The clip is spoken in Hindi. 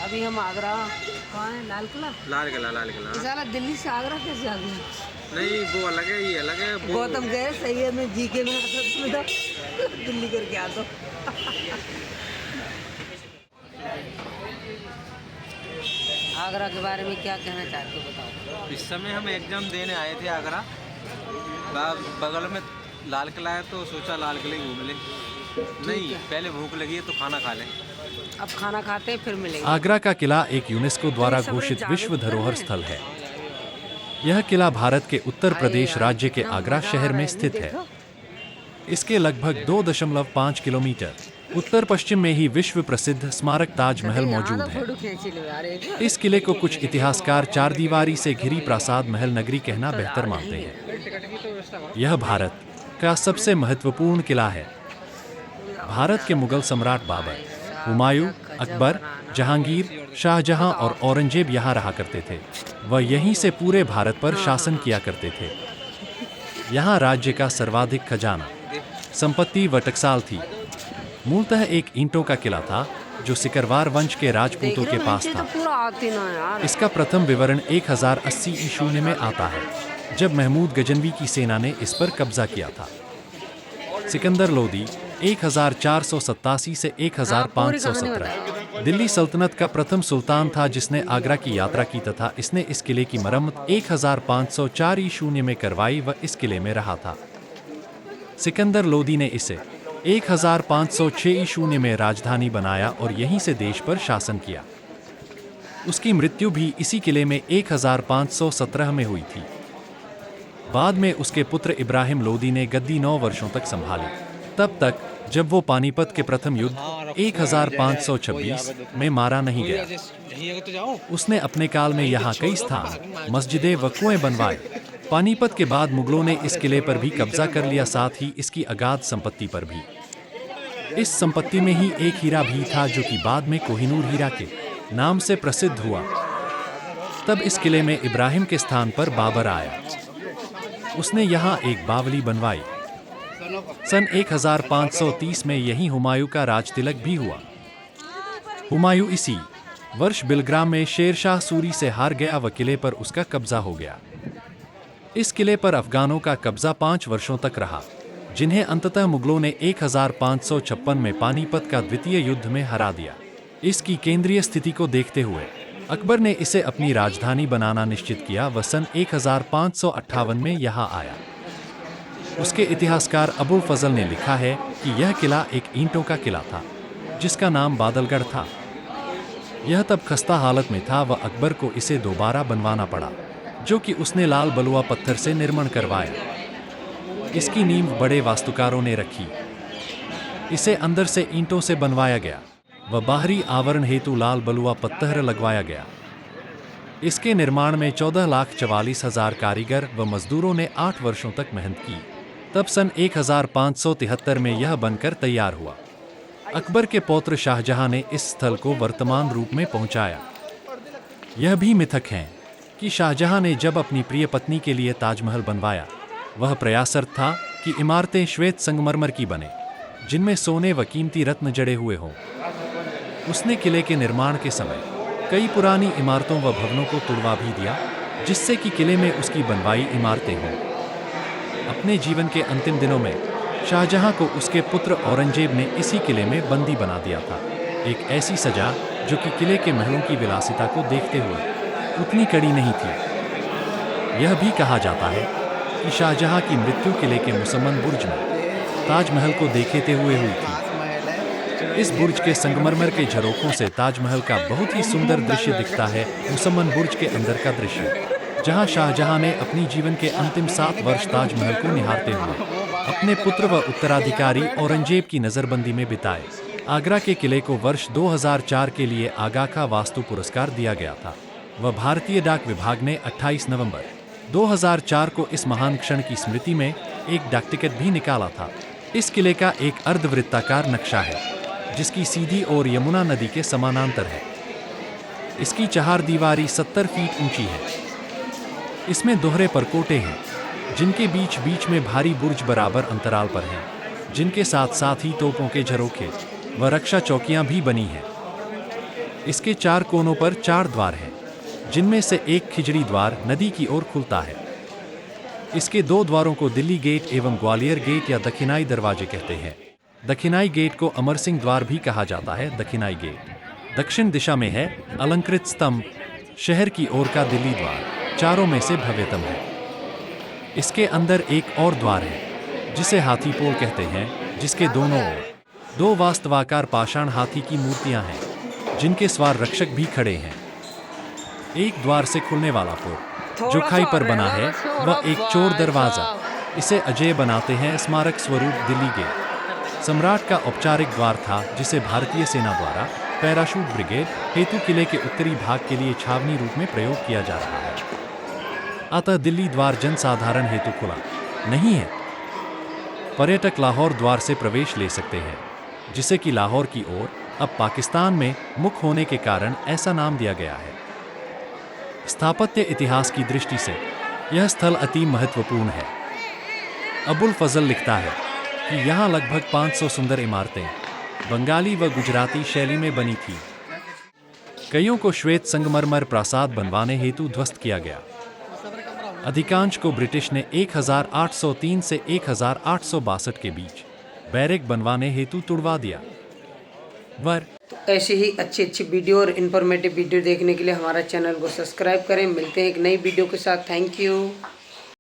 अभी हम आगरा, कहाँ है, लाल किला। लाल किला, लाल किला। इस साला दिल्ली से आगरा कैसे आ गए? नहीं वो अलग है, ये अलग है। गौतम गए सही है, मैं जीके में आता तुम्हें तो दिल्ली करके आ दो। आगरा के बारे में क्या कहना चाहते हो बताओ। इस समय हम एग्जाम देने आए थे आगरा, बगल में लाल किला है तो सोचा लाल किले घूम ले। नहीं, पहले भूख लगी है तो खाना खा लें। अब खाना खाते हैं फिर मिलेंगे। आगरा का किला एक यूनेस्को द्वारा घोषित विश्व धरोहर स्थल है। यह किला भारत के उत्तर प्रदेश राज्य के आगरा शहर में स्थित है। इसके लगभग 2.5 किलोमीटर उत्तर पश्चिम में ही विश्व प्रसिद्ध स्मारक ताजमहल मौजूद है। इस किले को कुछ इतिहासकार चार दीवारी से घिरी प्रासाद महल नगरी कहना बेहतर मानते हैं। यह भारत का सबसे महत्वपूर्ण किला है। भारत के मुगल सम्राट बाबर, हुमायूं, अकबर, जहांगीर, शाहजहां और औरंगजेब यहाँ रहा करते थे। वह यहीं से पूरे भारत पर शासन किया करते थे। यहाँ राज्य का सर्वाधिक खजाना, संपत्ति व टकसाल थी। मूलतः एक ईंटों का किला था जो सिकरवार वंश के राजपूतों के पास था। इसका प्रथम विवरण 1080 ईस्वी में आता है, जब महमूद गजनवी की सेना ने इस पर कब्जा किया था। सिकंदर लोदी 1487 से 1517 दिल्ली सल्तनत का प्रथम सुल्तान था जिसने आगरा की यात्रा की तथा इसने इस किले की मरम्मत 1504 ईस्वी में करवाई व इस किले में रहा था। सिकंदर लोदी ने इसे 1506 ईस्वी में राजधानी बनाया और यहीं से देश पर शासन किया। उसकी मृत्यु भी इसी किले में 1517 में हुई थी। बाद में उसके पुत्र इब्राहिम लोदी ने गद्दी 9 वर्षों तक संभाली, तब तक जब वो पानीपत के प्रथम युद्ध 1526 में मारा नहीं गया। उसने अपने काल में यहाँ कई स्थान, मस्जिदें व कुएं बनवाए। पानीपत के बाद मुगलों ने इस किले पर भी कब्जा कर लिया, साथ ही इसकी अगाध संपत्ति पर भी। इस संपत्ति में ही एक हीरा भी था जो कि बाद में कोहिनूर हीरा के नाम से प्रसिद्ध हुआ। तब इस किले में इब्राहिम के स्थान पर बाबर आया। उसने यहाँ एक बावली बनवाई। सन 1530 में यहीं हुमायूं का राज तिलक भी हुआ। हुमायूं इसी वर्ष बिलग्राम में शेरशाह सूरी से हार गया व किले पर उसका कब्जा हो गया। इस किले पर अफगानों का कब्जा 5 वर्षों तक रहा, जिन्हें अंततः मुगलों ने 1556 में पानीपत का द्वितीय युद्ध में हरा दिया। इसकी केंद्रीय स्थिति को देखते हुए अकबर ने इसे अपनी राजधानी बनाना निश्चित किया व सन 1558 में यहाँ आया। उसके इतिहासकार अबुल फजल ने लिखा है कि यह किला एक ईंटों का किला था जिसका नाम बादलगढ़ था। यह तब खस्ता हालत में था व अकबर को इसे दोबारा बनवाना पड़ा, जो कि उसने लाल बलुआ पत्थर से निर्माण करवाया। इसकी नींव बड़े वास्तुकारों ने रखी। इसे अंदर से ईंटों से बनवाया गया व बाहरी आवरण हेतु लाल बलुआ पत्थर लगवाया गया। इसके निर्माण में 14,44,000 कारीगर व मजदूरों ने 8 वर्षों तक मेहनत की। तब सन 1573 में यह बनकर तैयार हुआ। अकबर के पौत्र शाहजहां ने इस स्थल को वर्तमान रूप में पहुंचाया। यह भी मिथक है कि शाहजहां ने जब अपनी प्रिय पत्नी के लिए ताजमहल बनवाया, वह प्रयासरत था कि इमारतें श्वेत संगमरमर की बने, जिनमें सोने व कीमती रत्न जड़े हुए हों। उसने किले के निर्माण के समय कई पुरानी इमारतों व भवनों को तुड़वा भी दिया, जिससे कि किले में उसकी बनवाई इमारतें हों। अपने जीवन के अंतिम दिनों में शाहजहां को उसके पुत्र औरंगजेब ने इसी किले में बंदी बना दिया था। एक ऐसी सजा जो कि किले के महलों की विलासिता को देखते हुए उतनी कड़ी नहीं थी। यह भी कहा जाता है कि शाहजहां की मृत्यु किले के मुसम्मन बुर्ज में ताजमहल को देखते हुए हुई थी। इस बुर्ज के संगमरमर के झरोखों से ताजमहल का बहुत ही सुंदर दृश्य दिखता है। मुसम्मन बुर्ज के अंदर का दृश्य, जहां शाहजहां ने अपनी जीवन के अंतिम 7 वर्ष ताजमहल को निहारते हुए अपने पुत्र व उत्तराधिकारी औरंगजेब की नजरबंदी में बिताए। आगरा के किले को वर्ष 2004 के लिए आगा का वास्तु पुरस्कार दिया गया था व भारतीय डाक विभाग ने 28 नवंबर 2004 को इस महान क्षण की स्मृति में एक डाक टिकट भी निकाला था। इस किले का एक अर्धवृत्ताकार नक्शा है, जिसकी सीधी ओर यमुना नदी के समानांतर है। इसकी चहारदीवारी 70 फीट ऊंची है। इसमें दोहरे परकोटे हैं, जिनके बीच बीच में भारी बुर्ज बराबर अंतराल पर हैं, जिनके साथ साथ ही तोपों के झरोखे व रक्षा चौकियां भी बनी हैं। इसके 4 कोनों पर 4 द्वार हैं, जिनमें से एक खिजड़ी द्वार नदी की ओर खुलता है। इसके 2 द्वारों को दिल्ली गेट एवं ग्वालियर गेट या दक्षिणाई दरवाजे कहते हैं। दक्षिणाई गेट को अमर सिंह द्वार भी कहा जाता है। दक्षिणाई गेट दक्षिण दिशा में है। अलंकृत स्तंभ शहर की ओर का दिल्ली द्वार चारों में से भव्यतम है। इसके अंदर एक और द्वार है, जिसे हाथी पोल कहते हैं, जिसके दोनों ओर 2 वास्तवाकार पाषाण हाथी की मूर्तियां हैं, जिनके सवार रक्षक भी खड़े हैं। एक द्वार से खुलने वाला पुल जो खाई पर बना है, वह एक चोर दरवाजा इसे अजय बनाते हैं। स्मारक स्वरूप दिल्ली गेट सम्राट का औपचारिक द्वार था, जिसे भारतीय सेना द्वारा पैराशूट ब्रिगेड हेतु किले के उत्तरी भाग के लिए छावनी रूप में प्रयोग किया जा रहा है। अतः दिल्ली द्वार जनसाधारण हेतु खुला नहीं है। पर्यटक लाहौर द्वार से प्रवेश ले सकते हैं, जिसे कि लाहौर की ओर अब पाकिस्तान में मुख होने के कारण ऐसा नाम दिया गया है। स्थापत्य इतिहास की दृष्टि से यह स्थल अति महत्वपूर्ण है। अबुल फजल लिखता है कि यहाँ लगभग 500 सुंदर इमारतें बंगाली व गुजराती शैली में बनी थी। कईयों को श्वेत संगमरमर प्रासाद बनवाने हेतु ध्वस्त किया गया। अधिकांश को ब्रिटिश ने 1803 से 1862 के बीच बैरक बनवाने हेतु तुड़वा दिया। ऐसे ही अच्छी वीडियो और इन्फॉर्मेटिव वीडियो देखने के लिए हमारा चैनल को सब्सक्राइब करें। मिलते हैं एक नई वीडियो के साथ। Thank you.